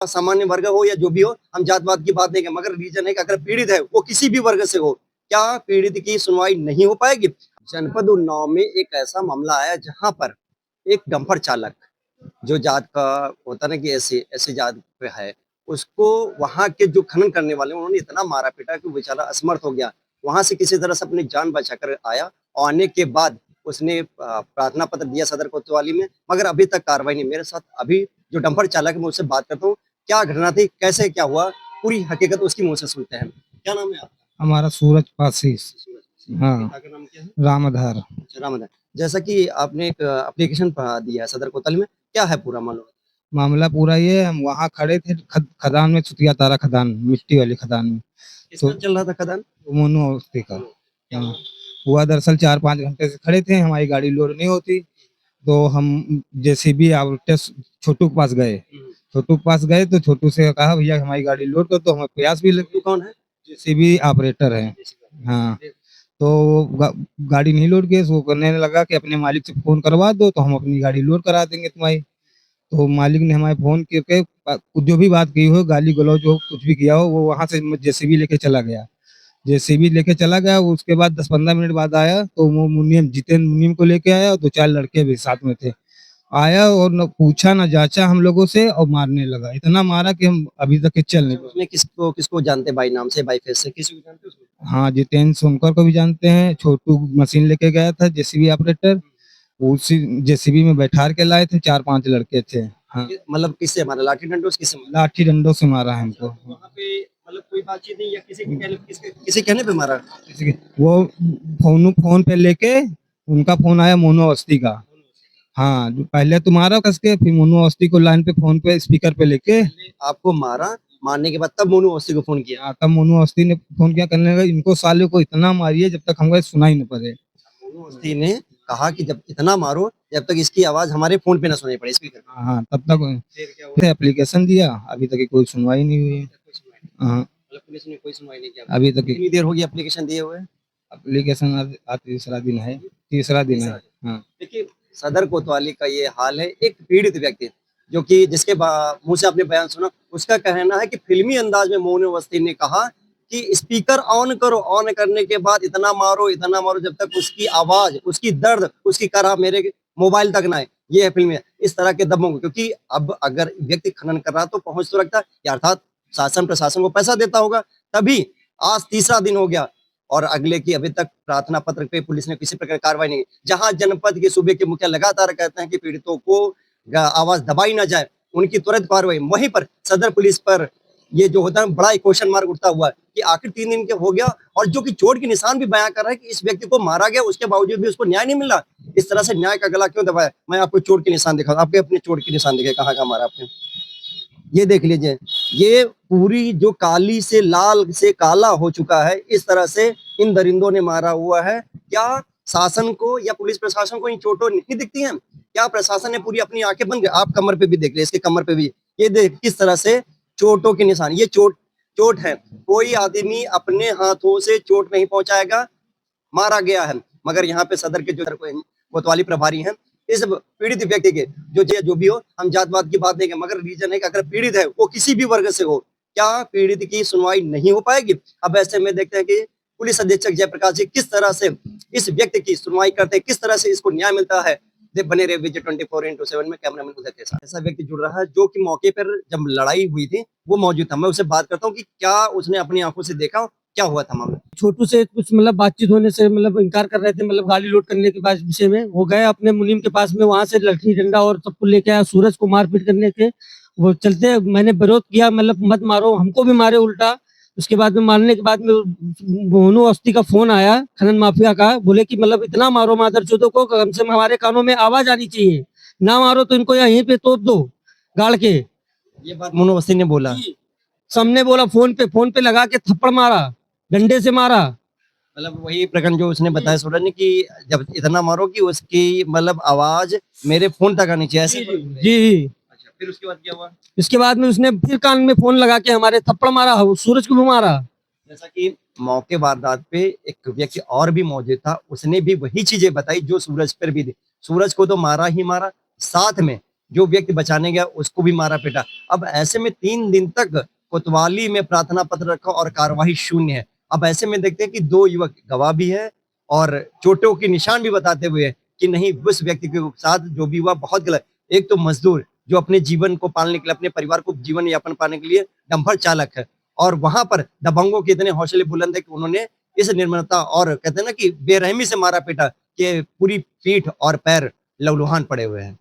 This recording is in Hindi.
सामान्य वर्ग हो या जो भी हो, हम जात-पात की बात नहीं करें, मगर रीज़न है कि अगर पीड़ित है, वो किसी भी वर्ग से हो, क्या पीड़ित की सुनवाई नहीं हो पाएगी? जनपद उन्नाव में एक ऐसा मामला आया जहाँ पर एक डंपर चालक, जो जात का होता है ना कि ऐसी ऐसी जात पे है, उसको वहाँ के जो खनन करने वाले हैं, उन्होंने इतना मारा-पीटा कि वो बेचारा असमर्थ हो गया। वहाँ से किसी तरह से अपनी जान बचाकर आया और आने के बाद उसने प्रार्थना पत्र दिया सदर कोतवाली में, मगर अभी तक कार्रवाई नहीं। मेरे साथ अभी जो डंपर चालक है, मैं उससे बात करता हूँ। क्या घटना थी? कैसे क्या हुआ? पूरी हकीकत उसके मुँह से सुनते हैं। क्या नाम है आपका? हमारा सूरज पासीस। हाँ। पिता का नाम क्या है? रामधार। अच्छा, रामाधार। जैसा कि आपने एक एप्लीकेशन दिया है सदर कोतवाली में, क्या है पूरा मामला? मामला पूरा ये हम वहाँ खड़े थे खदान में, चुतिया तारा खदान, मिट्टी वाली खदान में। किसका तो चल रहा था खदान? मोनू अवस्थी का। क्या हाँ। हुआ? हुआ दरअसल 4-5 घंटे से खड़े थे, हमारी गाड़ी लोड नहीं होती, तो हम जेसीबी ऑपरेटर छोटू के पास गए। हुँ। छोटू के पास गए तो छोटू से कहा भैया हमारी गाड़ी लोड कर, तो हमें प्रयास भी छोटू लगे। कौन है? जेसीबी ऑपरेटर है। हाँ। तो गाड़ी नहीं लोड की, वो करने लगा कि अपने मालिक से फोन करवा दो तो हम अपनी गाड़ी लोड करा देंगे तुम्हारी। तो मालिक ने हमारे फोन करके जो भी बात की हो, गाली गलौज हो, कुछ भी किया हो, वो वहां से जेसीबी लेके चला गया। जेसीबी लेके चला गया, वो उसके बाद 10-15 मिनट बाद आया तो वो मुनीम जितेंद्र मुनीम को लेके आया और 2-4 लड़के भी साथ में थे। आया और न पूछा न जांचा हम लोगों से और मारने लगा, इतना मारा कि हम अभी तक चल नहीं अच्छा, पाए। उसमें किसको किसको जानते हैं भाई नाम से, भाई फेस से? किसी को जानते हो उसमें? हाँ, जितेंद्र सोमकर को भी जानते हैं। छोटू मशीन लेके गया था जेसीबी ऑपरेटर, उसी जेसीबी में बैठा के लाए थे, 4-5 लड़के थे। हाँ। मतलब किससे मारा? लाठी डंडों से किससे मारा? लाठी डंडों से मारा है अच्छा, हमको। तो वहाँ पे मतलब कोई बातचीत नहीं या किसी कहने पे मारा? वो फोन पे लेके, उनका फोन आया मोनू अवस्थी का। हाँ, जो पहले तुम्हारा कस के, फिर मोनू अवस्थी को लाइन पे फोन पे स्पीकर पे लेके। पहले आपको मारा, मारने के बाद तब मोनू अवस्थी को फ़ोन किया। हाँ, तब मोनू अवस्थी ने फोन किया, करने लगा इनको साले को इतना मारिए जब तक हमको सुना ही न पड़े। मोनू अवस्थी ने कहा कि जब इतना मारो, जब तक इसकी आवाज़ हमारे फ़ोन पे ना सुनाई पड़े स्पीकर पे। हाँ हाँ, तब तक फिर क्या हुआ? एप्लीकेशन दिया, अभी तक की कोई सुनवाई नहीं हुई अभी है। तक कोई सुनवाई नहीं। हाँ। मतलब पुलिस ने कोई सुनवाई नहीं किया। अभी तक कितनी देर हो गई एप्लीकेशन दिए हुए? एप्लीकेशन आज तीसरा दिन है। तीसरा दिन है। तीसरा दिन। हाँ। देखिए, सदर कोतवाली का ये हाल है। एक पीड़ित व्यक्ति जो कि जिसके मुँह से आपने बयान सुना, उसका कहना है कि फ़िल्मी अंदाज़ में मोनू अवस्थी ने कहा कि स्पीकर ऑन करो, ऑन करने के बाद इतना मारो जब तक उसकी आवाज़, उसकी दर्द, उसकी कराह मेरे मोबाइल तक ना आए। ये है फ़िल्मी इस तरह के दमों को, क्योंकि अब अगर व्यक्ति खनन कर रहा है तो पहुँच तो रखता है या अर्थात शासन प्रशासन को पैसा देता होगा, तभी आज तीसरा दिन हो गया और अगले की अभी तक प्रार्थना पत्र पे पुलिस ने किसी प्रकार कार्रवाई नहीं की। जहां जनपद के सूबे के मुखिया लगातार कहते हैं कि पीड़ितों को आवाज दबाई ना जाए, उनकी तुरंत कार्रवाई। वहीं पर सदर पुलिस पर ये जो होता है बड़ा एक क्वेश्चन मार्क उठता हुआ है कि आखिर 3 दिन के हो गया और जो कि चोट के निशान भी बयां कर रहा है कि इस व्यक्ति को मारा गया, उसके बावजूद भी उसको न्याय नहीं मिला। इस तरह से न्याय का गला क्यों दबाया? मैं आपको चोट के निशान दिखाऊं, आपके अपने चोट के निशान दिखे कहाँ कहाँ मारा आपने, ये देख लीजिए। ये पूरी जो काली से लाल से काला हो चुका है, इस तरह से इन दरिंदों ने मारा हुआ है। क्या शासन को या पुलिस प्रशासन को इन चोटें नहीं दिखती हैं? क्या प्रशासन ने पूरी अपनी आँखें बंद, आप कमर पे भी देख लीजिए, इसके कमर पे भी ये देख किस तरह से चोटों के निशान, ये चोट चोट है। कोई आदमी अपने हाथों से चोट नहीं पहुँचाएगा, मारा गया है। मगर यहाँ पे सदर के जो कोतवाली प्रभारी हैं, इस पीड़ित व्यक्ति के जो भी हो, हम जात-पात की बात नहीं करें, मगर रीज़न है कि अगर पीड़ित है, वो किसी भी वर्ग से हो, क्या पीड़ित की सुनवाई नहीं हो पाएगी? अब ऐसे में देखते हैं कि पुलिस अधीक्षक जयप्रकाश जी किस तरह से इस व्यक्ति की सुनवाई करते हैं, किस तरह से इसको न्याय मिलता है। बने रहे विजय 24x7 में कैमरामैन उदय के साथ। ऐसा व्यक्ति जुड़ रहा है जो कि मौके पर जब लड़ाई हुई थी, वो मौजूद था। मैं उससे बात करता हूँ कि क्या उसने अपनी आँखों से देखा, क्या हुआ था मामला? छोटू से कुछ मतलब बातचीत होने से मतलब इनकार कर रहे थे, मतलब गाड़ी लोड करने के बाद विषय में वो गए अपने मुनीम के पास में, वहां से लाठी डंडा और सब कुछ लेके आया। सूरज को मारपीट करने के वो चलते मैंने विरोध किया, मतलब मत मारो, हमको भी मारे उल्टा। उसके बाद में मारने के बाद में मोनू अवस्थी का फोन आया खनन माफिया का, बोले कि मतलब इतना मारो मादरचोदों को, कम से कम हमारे कानों में आवाज आनी चाहिए, ना मारो तो इनको यहीं पे तोप दो गाड़ के। ये बात मोनू अवस्थी ने बोला। सबने बोला, फोन पे लगा के थप्पड़ मारा, डंडे से मारा। मतलब वही प्रकरण जो उसने बताया सूरज ने कि जब इतना मारो कि उसकी मतलब आवाज मेरे फोन तक आनी चाहिए, ऐसे बोल रहे हैं। जी। अच्छा, फिर उसके बाद क्या हुआ? इसके बाद में उसने फिर कान में फोन लगा के हमारे थप्पड़ मारा, सूरज को भी मारा। जैसा कि मौके वारदात पे एक व्यक्ति और भी मौजूद था, उसने भी वही चीजें बताई जो सूरज पर भी थी। सूरज को तो मारा ही मारा, साथ में जो व्यक्ति बचाने गया उसको भी मारा पीटा। अब ऐसे में 3 दिन तक कोतवाली में प्रार्थना पत्र रखा और कार्यवाही शून्य है। अब ऐसे में देखते हैं कि 2 युवक गवाह भी है और चोटों के निशान भी बताते हुए कि नहीं, उस व्यक्ति के साथ जो भी हुआ बहुत गलत। एक तो मजदूर जो अपने जीवन को पालने के लिए, अपने परिवार को जीवन यापन पाने के लिए डंपर चालक है, और वहां पर दबंगों के इतने हौसले बुलंद है कि उन्होंने इस निर्ममता और कहते हैं ना कि बेरहमी से मारा पीटा कि पूरी पीठ और पैर लहूलुहान पड़े हुए हैं।